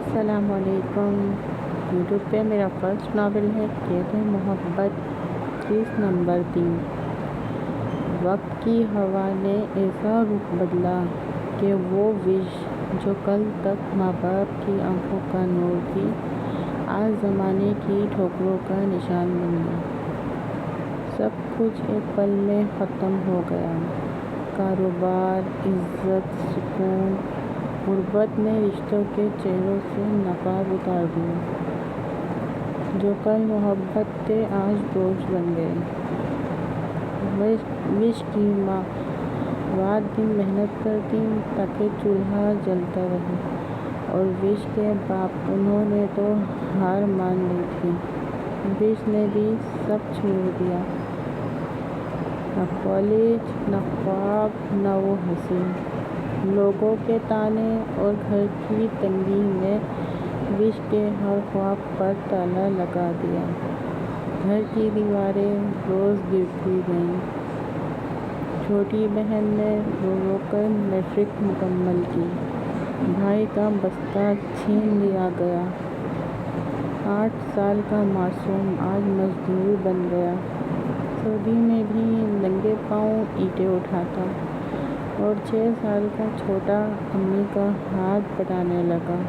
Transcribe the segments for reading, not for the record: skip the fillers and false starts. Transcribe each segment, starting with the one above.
السلام علیکم۔ یوٹیوب پہ میرا فرسٹ ناول ہے قید محبت، کیس نمبر 3۔ وقت کی ہوا نے ایسا رخ بدلا کہ وہ وش جو کل تک ماں باپ کی آنکھوں کا نور تھی، آج زمانے کی ٹھوکروں کا نشان بن گئی۔ سب کچھ ایک پل میں ختم ہو گیا۔ کاروبار، عزت، سکون، غربت نے رشتوں کے چہروں سے نقاب اتار دیا۔ جو کل محبت تھے آج بوجھ بن گئے۔ وش کی ماں رات دن محنت کرتی تاکہ چولہا جلتا رہے، اور وش کے باپ انہوں نے تو ہار مان لی تھی۔ وش نے بھی سب چھوڑ دیا، نہ کالج، نہ خواب، نہ وہ ہنسی۔ لوگوں کے طعنے اور گھر کی تنگی نے وش کے ہر خواب پر تالا لگا دیا۔ گھر کی دیواریں روز گرتی گئیں۔ چھوٹی بہن نے رو رو کر میٹرک مکمل کی۔ بھائی کا بستہ چھین لیا گیا۔ 8 سال کا معصوم آج مزدور بن گیا۔ سردی میں بھی ننگے پاؤں اینٹیں اٹھاتا، اور 6 سال کا چھوٹا امی کا ہاتھ بٹانے لگا۔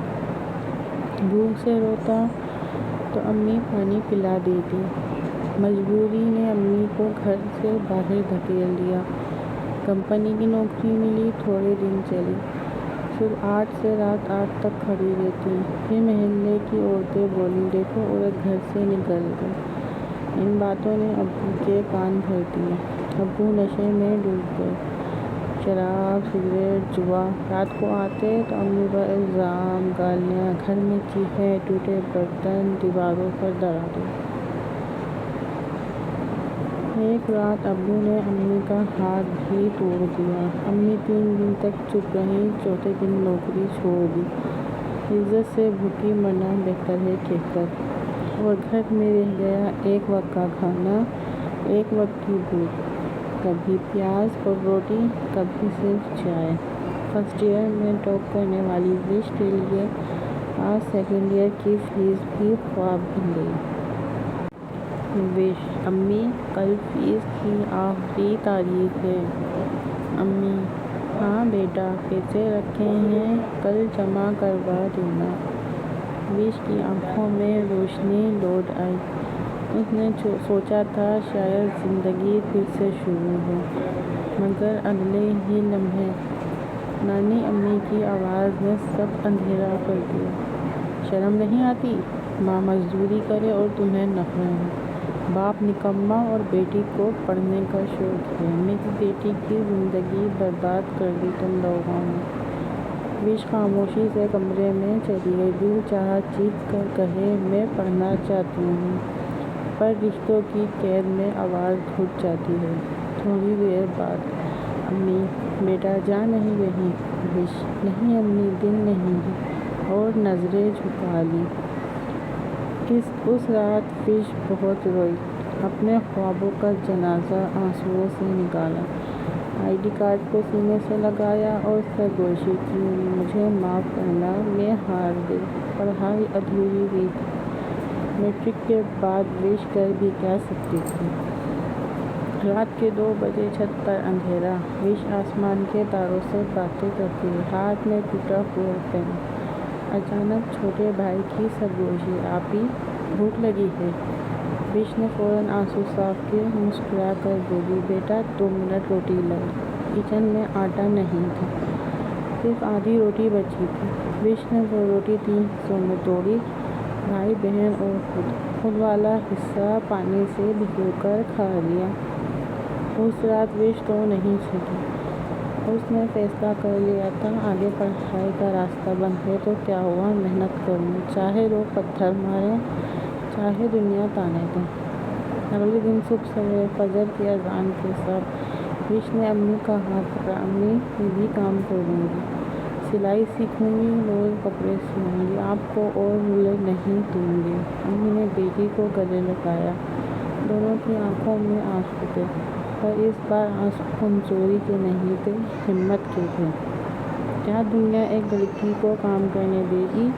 بھوک سے روتا تو امی پانی پلا دیتی۔ مجبوری نے امی کو گھر سے باہر دھکیل دیا۔ کمپنی کی نوکری ملی، تھوڑے دن چلی، صبح 8 سے رات 8 تک کھڑی رہتی۔ پھر محلے کی عورتیں بولیں، دیکھو عورت گھر سے نکل گئی۔ ان باتوں نے ابو کے کان بھر دیے۔ ابو نشے میں ڈوب گئے۔ شراب، سگریٹ، جوا۔ رات کو آتے تو امی پر الزام، گالیاں، گھر میں چیخیں، ٹوٹے برتن، دیواروں پر دراریں۔ ایک رات ابو نے امی کا ہاتھ بھی توڑ دیا۔ امی 3 دن تک چپ رہیں، چوتھے دن نوکری چھوڑ دی۔ عزت سے بھوکی مرنا بہتر ہے کہہ کر، اور گھر میں رہ گیا ایک وقت کا کھانا، ایک وقت کی بھوک، کبھی پیاز اور روٹی، کبھی صرف چائے۔ فرسٹ ایئر میں ٹاپ کرنے والی وش کے لیے آج سیکنڈ ایئر کی فیس بھی خواب بن گئی۔ وش: امی کل فیس کی آخری تاریخ ہے۔ امی: ہاں بیٹا، پیسے رکھے ہیں، کل جمع کروا دینا۔ وش کی آنکھوں میں روشنی لوٹ آئی۔ اس نے سوچا تھا شاید زندگی پھر سے شروع ہو، مگر اگلے ہی لمحے نانی امی کی آواز نے سب اندھیرا کر دیا۔ شرم نہیں آتی؟ ماں مزدوری کرے اور تمہیں نخرے ہیں۔ باپ نکما اور بیٹی کو پڑھنے کا شوق ہے۔ میری بیٹی کی زندگی برباد کر دی تم لوگوں نے۔ وش خاموشی سے کمرے میں چلی گئی۔ دل چاہا چیخ کر کہے، میں پڑھنا چاہتی ہوں، پر رشتوں کی قید میں آواز گھٹ جاتی ہے۔ تھوڑی دیر بعد: امی بیٹا جا نہیں رہی؟ وش: نہیں امی، دل نہیں ہے، اور نظریں جھکا لیں۔ اس رات وش بہت روئی۔ اپنے خوابوں کا جنازہ آنسوؤں سے نکالا۔ ID کارڈ کو سینے سے لگایا اور سرگوشی کی، مجھے معاف کرنا، میں ہار گئی، پڑھائی ادھوری ہوئی تھی۔ میٹرک کے بعد وش کر بھی کیا سکتی تھی؟ رات کے 2 بجے، چھت پر اندھیرا۔ وش آسمان کے تاروں سے باتیں کرتی ہے، ہاتھ میں ٹوٹا ہوا پین۔ اچانک چھوٹے بھائی کی سرگوشی، آپی بھوک لگی ہے؟ وش نے فوراً آنسو صاف کیے، مسکرا کر بولی، بیٹا 2 منٹ روٹی لاؤ۔ کچن میں آٹا نہیں تھا، صرف آدھی روٹی بچی تھی۔ وش نے وہ روٹی 3 حصوں میں توڑی، بھائی بہن اور خود والا حصہ پانی سے بھگو کر کھا لیا۔ اس رات وش سو نہیں سکی۔ اس نے فیصلہ کر لیا تھا، آگے پڑھائی کا راستہ بند ہے تو کیا ہوا، محنت کروں، چاہے لوگ پتھر ماریں، چاہے دنیا طعنے دے۔ اگلے دن صبح سویرے فجر کی اذان کے ساتھ وش نے امی کا ہاتھ پکڑا۔ امی میں بھی کام کروں گی، سلائی سیکھوں گی، روز کپڑے سلوں گی، آپ کو اور رولے نہیں دوں گی۔ امی نے بیٹی کو گلے لگایا۔ دونوں کی آنکھوں میں آنسو تھے، پر اس بار آنسو کمزوری کے نہیں تھے، ہمت کے تھے۔ کیا دنیا ایک لڑکی کو کام کرنے دے گی؟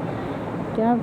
کیا